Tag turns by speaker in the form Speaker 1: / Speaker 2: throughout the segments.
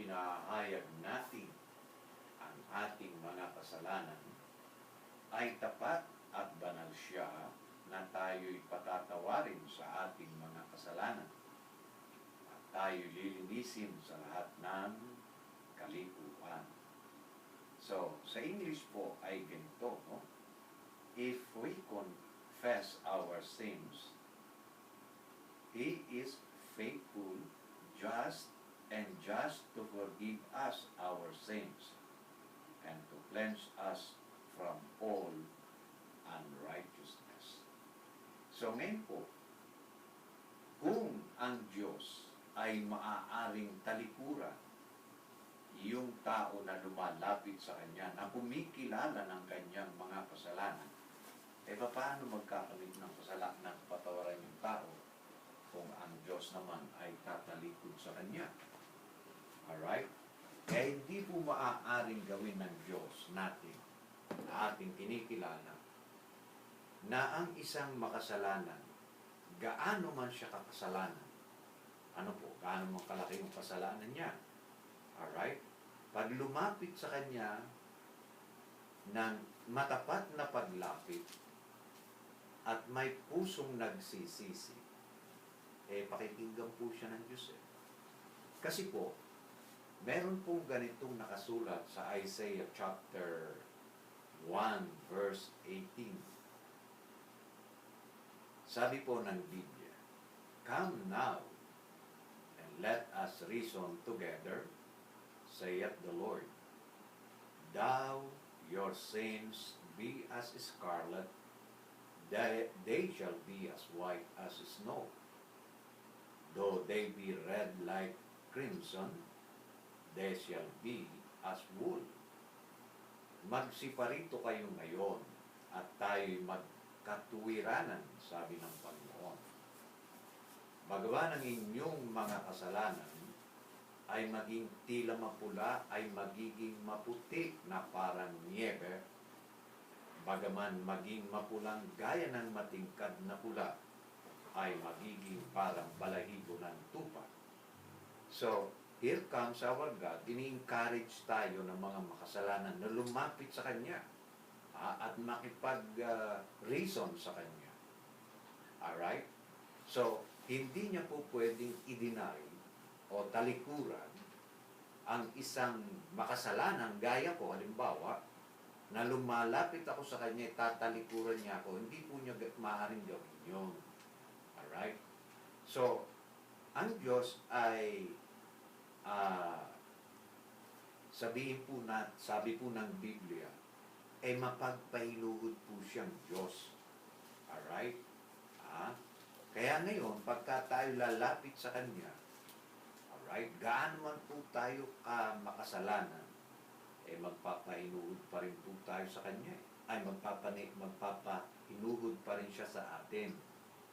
Speaker 1: pinahayag natin ang ating mga kasalanan, ay tapat at banal siya na tayo'y patatawarin sa ating mga kasalanan at tayo lilinisin sa lahat ng kalikuan. So, sa English po ay ganito, no? If we confess our sins, He is faithful, just to forgive us our sins and to cleanse us from all unrighteousness. So ngayon po, kung ang Diyos ay maaaring talikuran yung tao na lumalapit sa Kanya, na kumikilala ng Kanyang mga kasalanan, paano magkakamit ng kasalanan ng patawaran yung tao kung ang Diyos naman ay tatalikod sa Kanya? Alright? Kaya hindi po maaaring gawin ng Diyos natin, na ating kinikilala, na ang isang makasalanan, gaano man siya kakasalanan, gaano man kalaki yung kasalanan niya. Alright? Pag lumapit sa Kanya ng matapat na paglapit at may pusong nagsisisi, pakikinggan po siya ng Diyos. Kasi po, meron pong ganitong nakasulat sa Isaiah chapter 1 verse 18. Sabi po ng Biblia, "Come now, and let us reason together, saith the Lord. Though your sins be as scarlet, they shall be as white as snow. Though they be red like crimson, they shall be as wool." Magsiparito kayo ngayon at tayo'y magkatuwiranan, sabi ng Panginoon. Bagawa ng inyong mga kasalanan ay maging tila mapula, ay magiging maputi na parang niebe, bagaman maging mapulang gaya ng matingkad na pula, ay magiging parang balahibo ng tupa. So, here comes our God. Ini-encourage tayo ng mga makasalanan na lumapit sa Kanya at makipag-reason sa Kanya. Alright? So, hindi niya po pwedeng i-deny o talikuran ang isang makasalanan gaya ko, halimbawa, na lumalapit ako sa Kanya, tatalikuran niya ako, hindi po niya maaaring gawin yun. Alright? So, ang Diyos ay sabi po ng Biblia, mapagpahinuhod po siyang Diyos. Alright? Kaya ngayon, pagka tayo lalapit sa Kanya, alright, gaano man po tayo makasalanan, magpapahinuhod pa rin po tayo sa Kanya. Magpapahinuhod pa rin siya sa atin.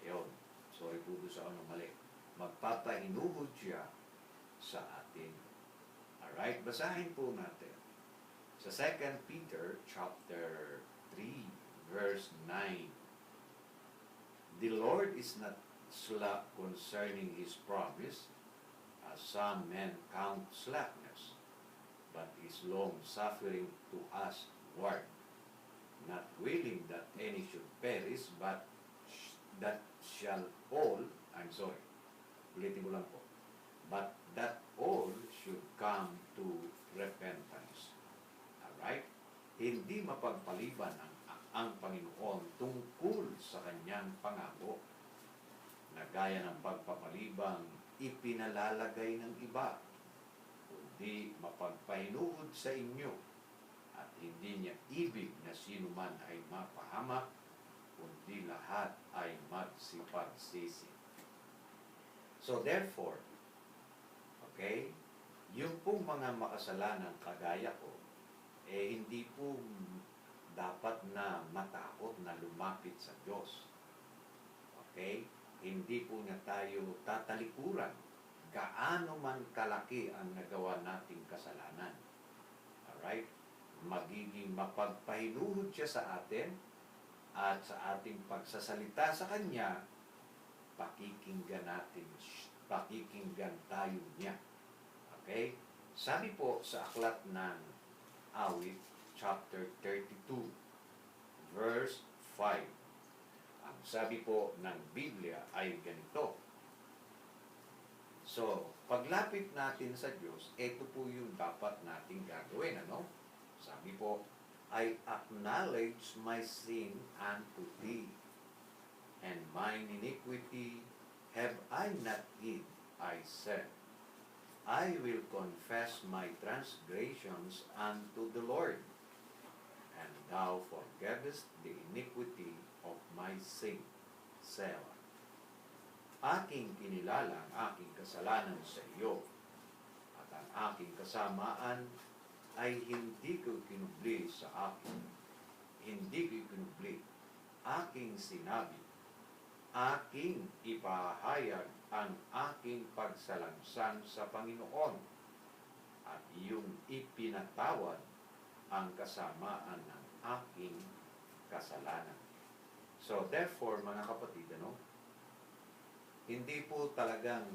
Speaker 1: Ayun. Sorry po doon sa mali. Magpapahinuhod siya sa atin. Alright, basahin po natin. Sa 2 Peter chapter 3 verse 9. "The Lord is not slack concerning His promise, as some men count slackness, but is long-suffering to us ward, not willing that any should perish, but that all should come to repentance." Alright? Hindi mapagpaliban ang Panginoon tungkol sa Kanyang pangako, na gaya ng pagpapalibang ipinalalagay ng iba, kundi mapagpahinuhod sa inyo, at hindi niya ibig na sino man ay mapahamak, kundi lahat ay magsipagsisi. So therefore, okay, yung pong mga makasalanan kagaya ko, hindi po dapat na matakot na lumapit sa Diyos. Okay? Hindi po niya tayo tatalikuran gaano man kalaki ang nagawa nating kasalanan. Alright? Magiging mapagpahinuhod siya sa atin, at sa ating pagsasalita sa Kanya, pakikinggan tayo niya. Okay? Sabi po sa aklat ng Awit, chapter 32, verse 5. Ang sabi po ng Biblia ay ganito. So, paglapit natin sa Diyos, ito po yung dapat nating gagawin, ano? Sabi po, I acknowledge my sin unto thee, and mine iniquity have I not hid, I said. I will confess my transgressions unto the Lord, and thou forgavest the iniquity of my sin. Selah. Aking kinilala ang aking kasalanan sa iyo, at ang aking kasamaan ay hindi ko kinubli sa akin. Hindi ko kinubli. Aking sinabi, aking ipahayag ang aking pagsalansan sa Panginoon, at iyong ipinatawad ang kasamaan ng aking kasalanan. So, therefore, mga kapatid, hindi po talagang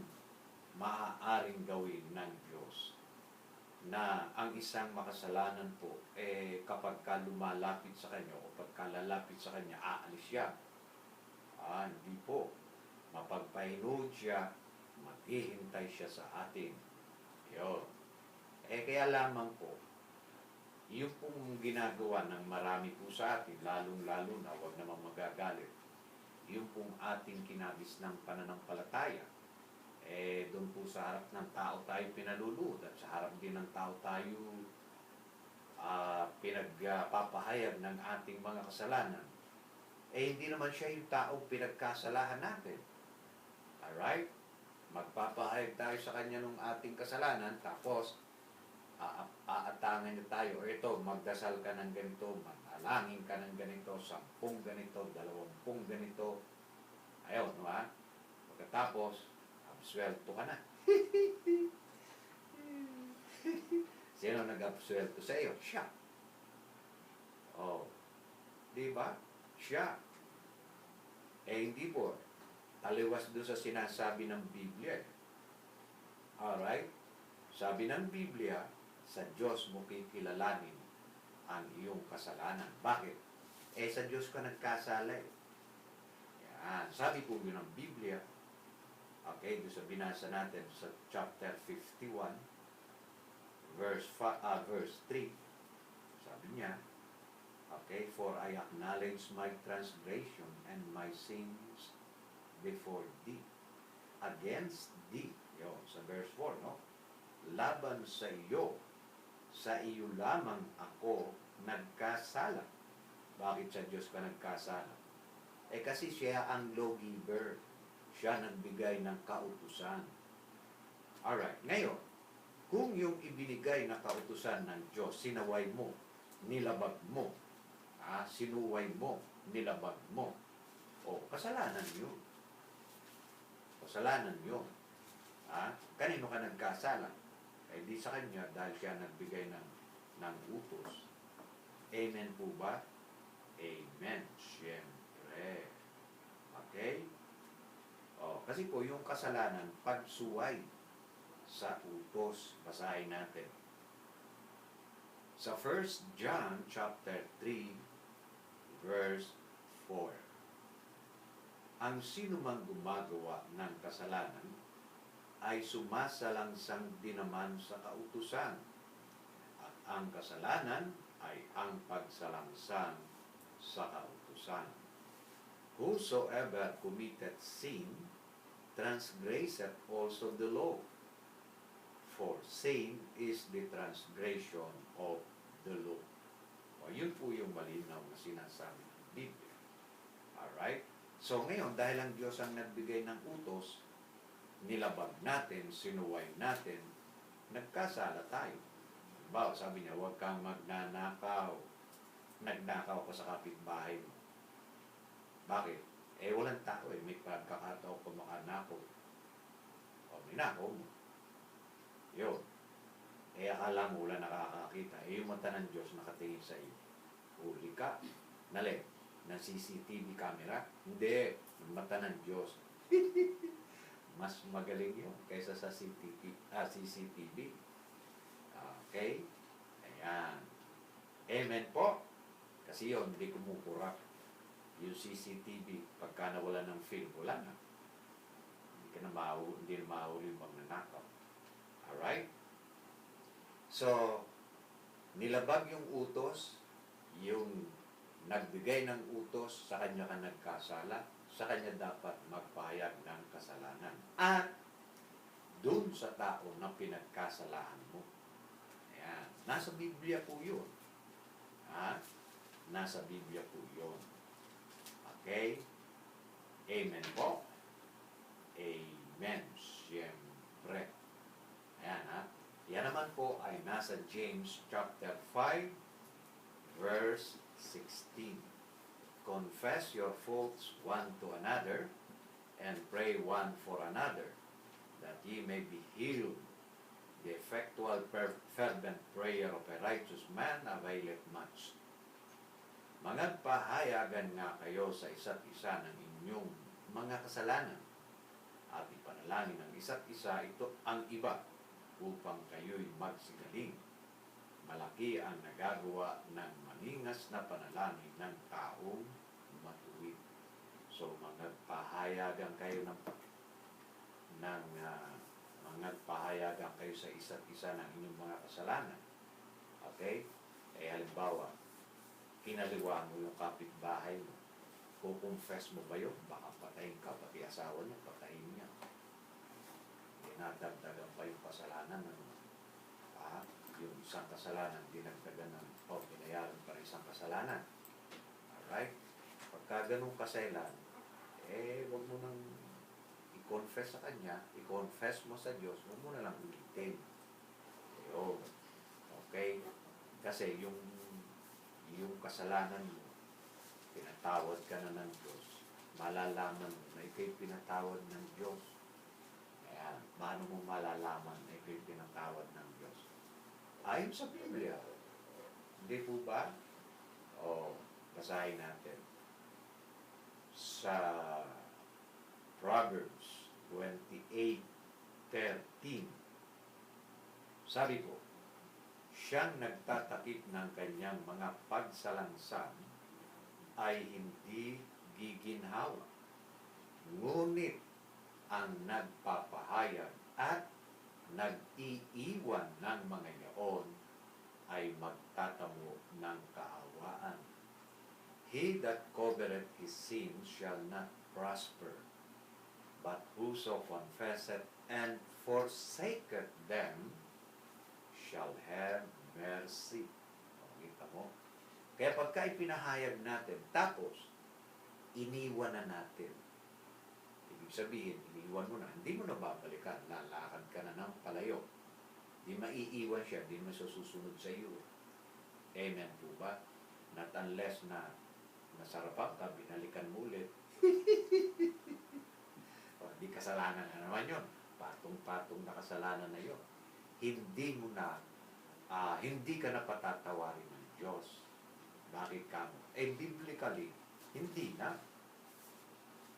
Speaker 1: maaaring gawin ng Diyos na ang isang makasalanan po, kapag ka lumalapit sa Kanya o pagka lalapit sa Kanya, aalis siya. Hindi po. Mapagpahinood siya, maghihintay siya sa atin. Yun. Kaya lamang po, yung pong ginagawa ng marami po sa atin, lalong-lalo na, huwag namang magagalit, yung pong ating kinabis ng pananampalataya, doon po sa harap ng tao tayo pinalulud, at sa harap din ng tao tayo pinagpapahayag ng ating mga kasalanan. Hindi naman siya yung taong pinagkasalahan natin. Alright? Magpapahayag tayo sa kanya ng ating kasalanan, tapos aatangan niya tayo, o ito, magdasal ka ng ganito, manalangin ka ng ganito, 10 ganito, 20 ganito. Ayaw, no ha? Pagkatapos, absuelto ka na. Sino nag-absuelto sa iyo? Siya. Di ba? Siya. Hindi po. Taliwas doon sa sinasabi ng Biblia. Alright? Sabi ng Biblia, sa Diyos mo kikilalanin ang iyong kasalanan. Bakit? Sa Diyos ka nagkasala. Yan. Sabi po yun ng Biblia. Okay, doon sa binasa natin sa chapter 51, verse 3. Sabi niya, okay, for I acknowledge my transgression and my sins before thee, against thee. Yun, sa verse 4, no? Laban sa iyo lamang ako nagkasala. Bakit sa Diyos ka nagkasala? Kasi siya ang lawgiver. Siya nagbigay ng kautusan. Alright, ngayon, kung yung ibinigay na kautusan ng Diyos, sinaway mo, nilabag mo, sinuway mo, nilabag mo, kasalanan yun. Kasalanan yun. Kanino ka nagkasala? Di sa Kanya, dahil siya nagbigay ng utos. Amen po ba? Amen. Siyempre. Okay? Kasi po, yung kasalanan, pagsuway sa utos. Basahin natin. Sa 1 John chapter 3, verse 4. Ang sino mang gumagawa ng kasalanan ay sumasalangsang din naman sa kautusan. At ang kasalanan ay ang pagsalangsang sa kautusan. Whosoever committeth sin, transgresseth also the law. For sin is the transgression of the law. Yun po yung malinaw na sinasabi ng Biblia. Alright? So ngayon, dahil ang Diyos ang nagbigay ng utos, nilabag natin, sinuway natin, nagkasala tayo. Halimbawa, sabi niya, huwag kang magnanakaw. Nagnakaw ka sa kapitbahay mo. Bakit? Walang tao may pagkakataon kung makanakaw. May nakaw mo. Yun. Akala mo wala nakakakita. Yung mata ng Diyos nakatingin sa iyo. Huli ka. Nali, ng CCTV camera? Hindi. Yung mata ng Diyos. Mas magaling yun kaysa sa CCTV. Okay? Ayan. Amen po. Kasi yun, hindi kumukurap. Yung CCTV, pagka nawala ng film, wala na. Hindi na mahuli yung magnanakaw. Alright? So, nilabag yung utos, yung nagbigay ng utos, sa kanya ka nagkasala, sa kanya dapat magpahayag ng kasalanan. At dun sa tao na pinagkasalaan mo. Ayan. Nasa Biblia po yun. Ha? Nasa Biblia po yun. Okay? Amen po. Amen. Siyempre. Ayan ha. Yan naman po ay nasa James chapter 5 verse 16. Confess your faults one to another and pray one for another that ye may be healed. The effectual fervent prayer of a righteous man availeth much. Magpahayagan nga kayo sa isa't isa ng inyong mga kasalanan at ipanalangin ng isa't isa ito ang iba upang kayo'y magsigaling. Malaki ang nagagawa ng maningas na panalangin ng taong matuwid. So, magpahayagan kayo magpahayagan kayo sa isa't isa ng inyong mga kasalanan. Okay? Halimbawa, kinaliwa mo yung kapitbahay mo. Kukonfess mo ba yun? Baka patayin ka, pati asawa niya, patayin niya. Dinadagdagan pa yung kasalanan ng yung isang kasalanan, dinagdagan binayaran pa isang kasalanan. Alright? Pagka ganun kasailan, huwag mo nang i-confess sa Kanya, i-confess mo sa Diyos, huwag mo na lang ulitin. Okay? Kasi yung kasalanan mo, pinatawad ka na ng Diyos, malalaman mo na ikaw'y pinatawad ng Diyos. Ayan, paano mo malalaman na ikaw'y pinatawad ng Diyos? Ayon sa Biblia. Hindi po ba? Basahin natin. Sa Proverbs 28:13, sabi po, siyang nagtatakip ng kanyang mga pagsalansan ay hindi giginhawa. Ngunit ang nagpapahayag at nag-iiwan ng mga yaon ay magtatamo ng kaawaan. He that covereth his sins shall not prosper, but whoso confesseth and forsaketh them shall have mercy. Kita mo? Kaya pagka ipinahayag natin, tapos iniwan na natin. Ibig sabihin, iniwan mo na, hindi mo na babalikan, lalakad ka na ng palayo. Di maiiwan siya, di mo susunod sa iyo. Amen po ba? Not unless na nasarapan ka, binalikan mo ulit. Di kasalanan na naman yun. Patong-patong na kasalanan na yun. Hindi mo na, hindi ka na patatawarin ng Diyos. Bakit ka mo? Biblically, hindi na.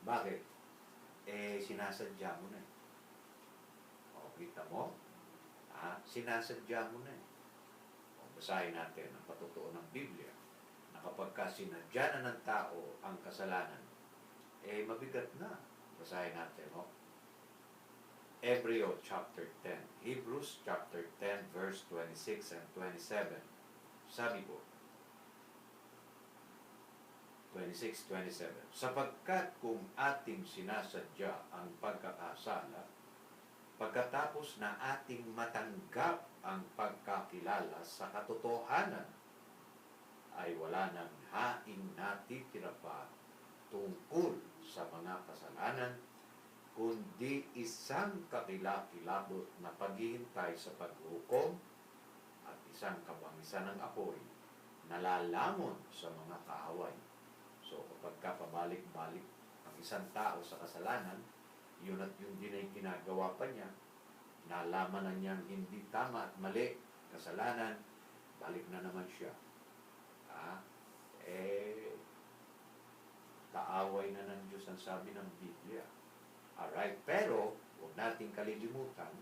Speaker 1: Bakit? Sinasadya mo na eh. Kita mo? Sinasadya mo na eh. Basahin natin ang patotoo ng Biblia na kapag sinadya na ng tao ang kasalanan, mabigat na. Basahin natin, Hebreo chapter 10. Hebrews chapter 10 verse 26 and 27. Sabi po, 26-27. Sapagkat kung ating sinasadya ang pagkakasala, pagkatapos na ating matanggap ang pagkakilala sa katotohanan, ay wala nang haing natitira pa tungkol sa mga kasalanan, kundi isang kakilakilabot na paghihintay sa paghukom at isang kabangisan ng apoy na lalamon sa mga kaaway. So, kapag pabalik-balik ang isang tao sa kasalanan, yun at yung din ay ginagawa pa niya, nalaman na niyang hindi tama at mali, kasalanan, balik na naman siya. Kaaway na ng Diyos ang sabi ng Biblia. Alright, pero huwag nating kalilimutan